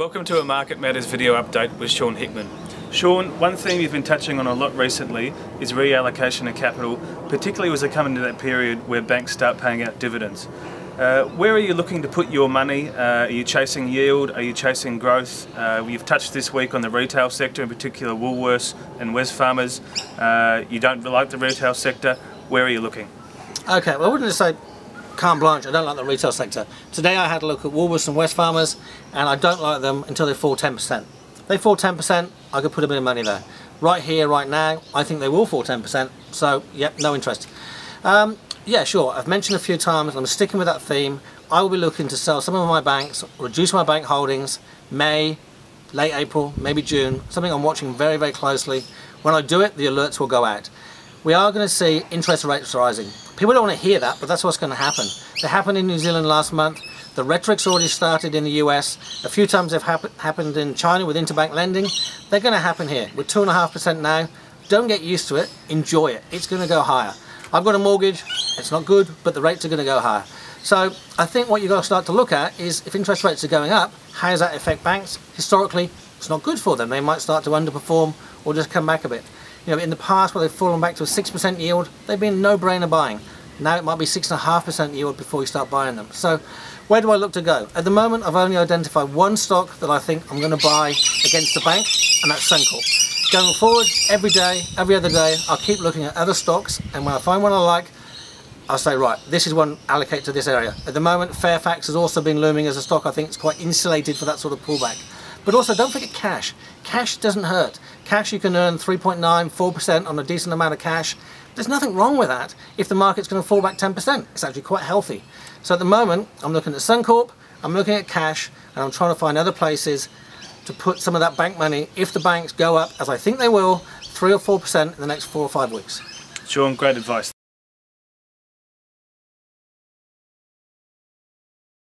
Welcome to a Market Matters video update with Shawn Hickman. Shawn, one theme you've been touching on a lot recently is reallocation of capital, particularly as we come into that period where banks start paying out dividends. Where are you looking to put your money? Are you chasing yield? Are you chasing growth? You've touched this week on the retail sector, in particular Woolworths and Wesfarmers. You don't like the retail sector. Where are you looking? Okay, well I wouldn't just say carte blanche, I don't like the retail sector. Today I had a look at Woolworths and Wesfarmers and I don't like them until they fall 10%. If they fall 10%, I could put a bit of money there. Right here, right now, I think they will fall 10%, so yep, no interest. Yeah, sure, I've mentioned a few times, I'm sticking with that theme. I will be looking to sell some of my banks, reduce my bank holdings, May, late April, maybe June, something I'm watching very, very closely. When I do it, the alerts will go out. We are going to see interest rates rising. People don't want to hear that, but that's what's going to happen. They happened in New Zealand last month. The rhetoric's already started in the US. A few times they've happened in China with interbank lending. They're going to happen here. We're 2.5% now. Don't get used to it. Enjoy it. It's going to go higher. I've got a mortgage. It's not good, but the rates are going to go higher. So I think what you've got to start to look at is if interest rates are going up, how does that affect banks? Historically, it's not good for them. They might start to underperform or just come back a bit. You know, in the past where they've fallen back to a 6% yield, they've been no-brainer buying. Now it might be 6.5% yield before you start buying them. So where do I look to go? At the moment, I've only identified one stock that I think I'm going to buy against the bank, and that's Suncorp. Going forward, every day, every other day, I'll keep looking at other stocks, and when I find one I like, I'll say, right, this is one allocate to this area. At the moment, Fairfax has also been looming as a stock. I think it's quite insulated for that sort of pullback. But also, don't forget cash. Cash doesn't hurt. Cash, you can earn 3.9%, 4% on a decent amount of cash. There's nothing wrong with that if the market's going to fall back 10%. It's actually quite healthy. So at the moment, I'm looking at Suncorp, I'm looking at cash, and I'm trying to find other places to put some of that bank money if the banks go up, as I think they will, 3 or 4% in the next 4 or 5 weeks. Shawn, great advice.